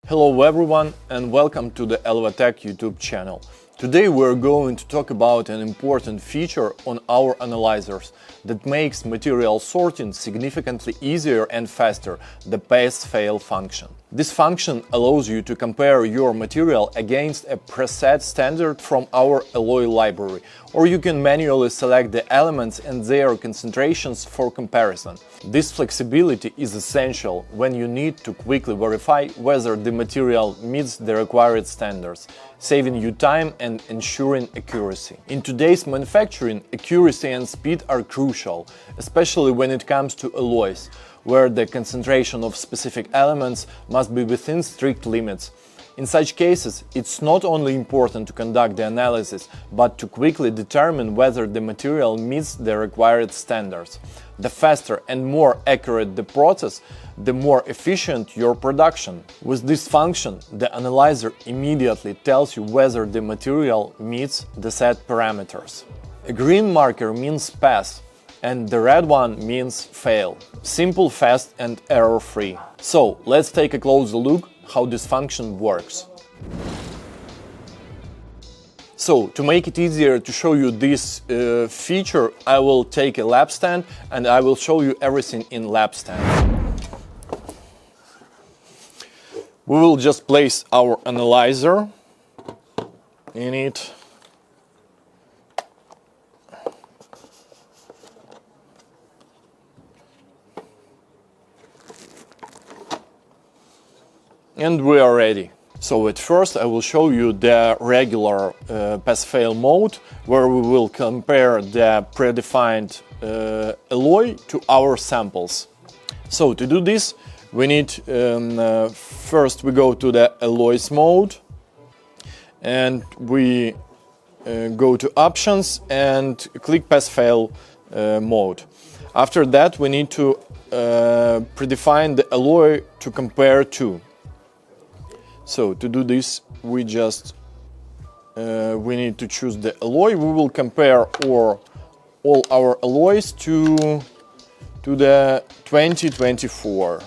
Hello everyone and welcome to the Elvatech YouTube channel. Today we're going to talk about an important feature on our analyzers that makes material sorting significantly easier and faster, the pass-fail function. This function allows you to compare your material against a preset standard from our alloy library, or you can manually select the elements and their concentrations for comparison. This flexibility is essential when you need to quickly verify whether the material meets the required standards, saving you time and ensuring accuracy. In today's manufacturing, accuracy and speed are crucial, especially when it comes to alloys, where the concentration of specific elements must be within strict limits. In such cases, it's not only important to conduct the analysis, but to quickly determine whether the material meets the required standards. The faster and more accurate the process, the more efficient your production. With this function, the analyzer immediately tells you whether the material meets the set parameters. A green marker means pass, and the red one means fail. Simple, fast and error-free. So, let's take a closer look how this function works. So, to make it easier to show you this feature, I will take a lab stand and I will show you everything in lab stand. We will just place our analyzer in it. And we are ready. So at first I will show you the regular pass-fail mode, where we will compare the predefined alloy to our samples. So to do this, we need first we go to the alloys mode and we go to options and click pass-fail mode. After that we need to predefine the alloy to compare to. So to do this, we just we need to choose the alloy. We will compare all our alloys to the 2024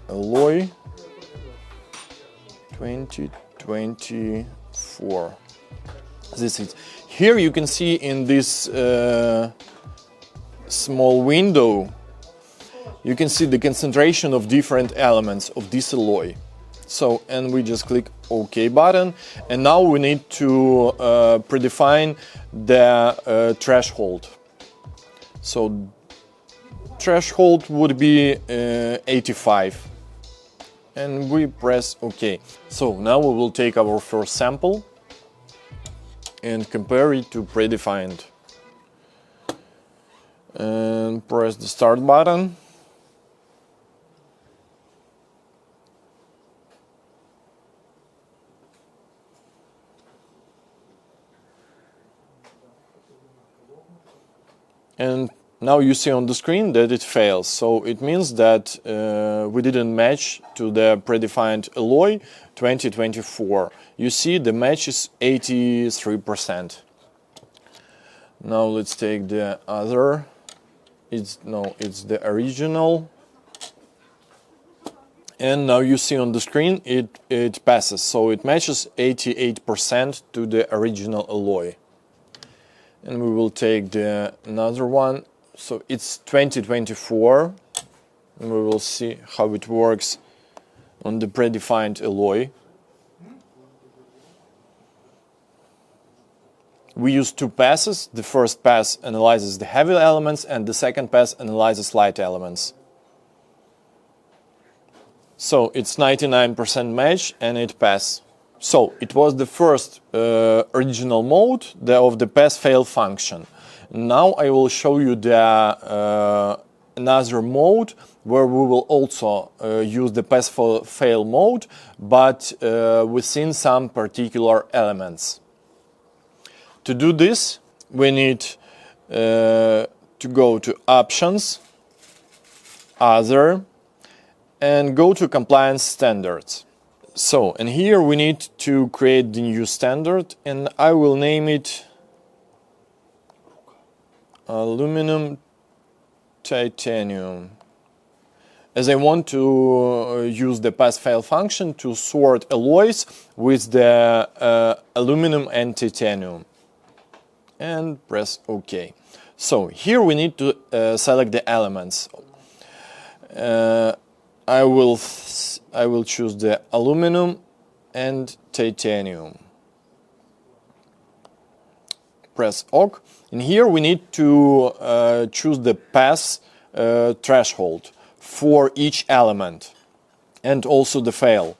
alloy 2024. This is here. You can see in this small window. You can see the concentration of different elements of this alloy. So, and we just click OK button, and now we need to predefine the threshold. So, threshold would be 85, and we press OK. So now we will take our first sample and compare it to predefined, and press the start button. And now you see on the screen that it fails, so it means that we didn't match to the predefined alloy 2024. You see the match is 83%. Now let's take the other. It's the original. And now you see on the screen it passes, so it matches 88% to the original alloy. And we will take the another one, so it's 2024, and we will see how it works on the predefined alloy. We use two passes. The first pass analyzes the heavy elements and the second pass analyzes light elements. So it's 99% match and it passes. So it was the first original mode of the pass-fail function. Now I will show you the another mode where we will also use the pass-fail mode, but within some particular elements. To do this, we need to go to Options, Other, and go to Compliance Standards. So, and here we need to create the new standard, and I will name it aluminum, titanium. As I want to use the pass-fail function to sort alloys with the aluminum and titanium. And press OK. So here we need to select the elements. I will choose the aluminum and titanium. Press OK. And here we need to choose the pass threshold for each element and also the fail.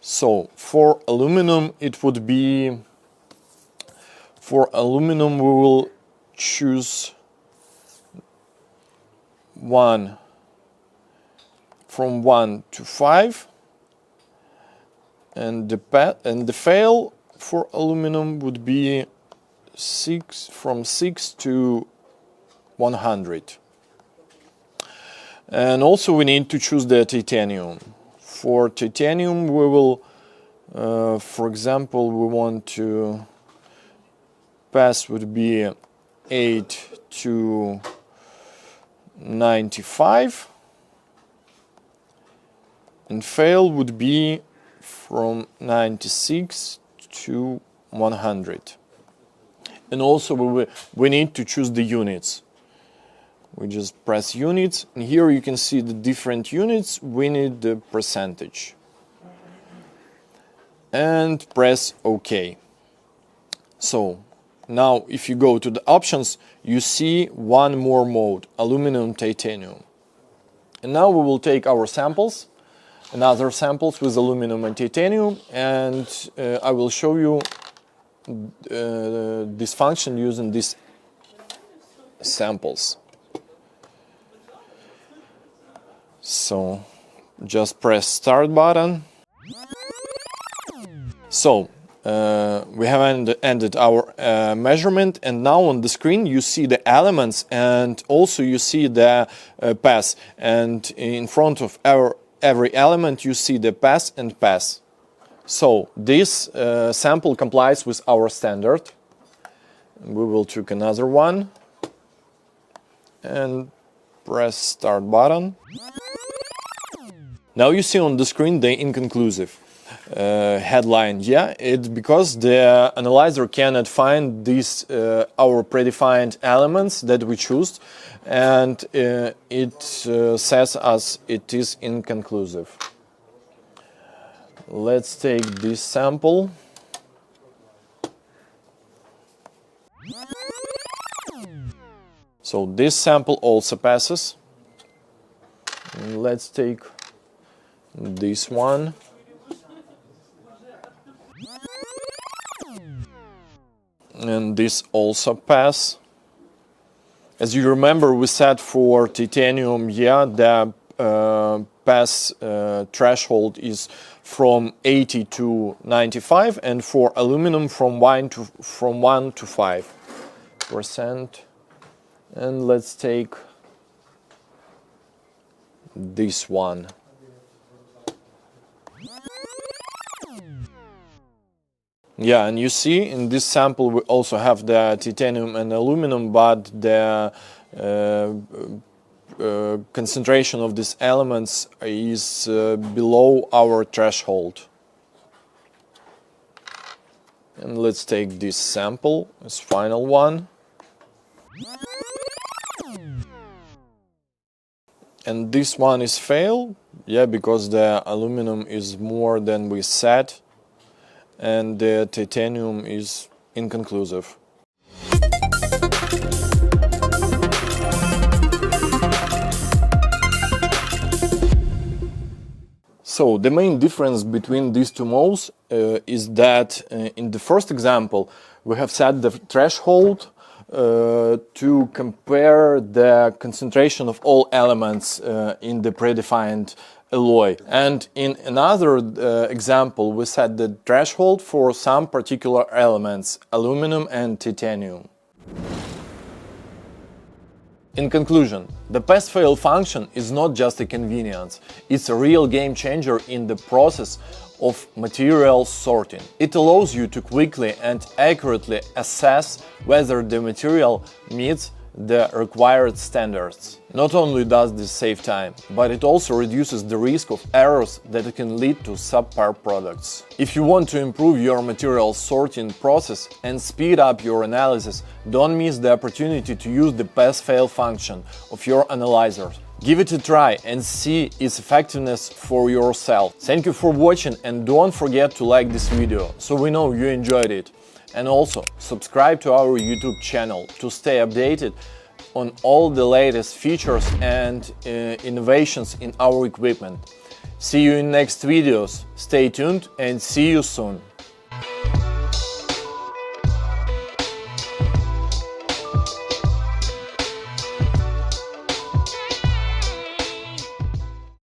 So for aluminum it would be, for aluminum we will choose 1 from 1 to 5, and the fail for aluminum would be 6 from 6 to 100. And also we need to choose the titanium. For titanium we will, for example, we want to pass would be 8 to 95, and fail would be from 96 to 100. And also we need to choose the units. We just press units, and here you can see the different units. We need the percentage. And press OK. So now if you go to the options, you see one more mode, aluminum, titanium. And now we will take our samples, another samples with aluminum and titanium, and I will show you this function using these samples. So just press start button. So we have ended our measurement, and now on the screen you see the elements and also you see the pass, and in front of every element you see the pass and pass. So this sample complies with our standard. We will choose another one and press start button. Now you see on the screen the inconclusive headline. Yeah, it's because the analyzer cannot find these our predefined elements that we choose, and it says us it is inconclusive. Let's take this sample. So this sample also passes. And let's take this one. And this also pass. As you remember, we said for titanium, yeah, the pass threshold is from 80 to 95, and for aluminum from 1 to 5%. And let's take this one. Yeah, and you see in this sample we also have the titanium and aluminum, but the concentration of these elements is below our threshold. And let's take this sample as final one. And this one is fail, yeah, because the aluminum is more than we said, and the titanium is inconclusive. So the main difference between these two modes is that in the first example we have set the threshold to compare the concentration of all elements in the predefined alloy. And in another example, we set the threshold for some particular elements, aluminum and titanium. In conclusion, the pass-fail function is not just a convenience, it's a real game changer in the process of material sorting. It allows you to quickly and accurately assess whether the material meets the required standards. Not only does this save time, but it also reduces the risk of errors that can lead to subpar products. If you want to improve your material sorting process and speed up your analysis, don't miss the opportunity to use the pass-fail function of your analyzer. Give it a try and see its effectiveness for yourself. Thank you for watching, and don't forget to like this video so we know you enjoyed it. And also subscribe to our YouTube channel to stay updated on all the latest features and innovations in our equipment. See you in next videos. Stay tuned and see you soon.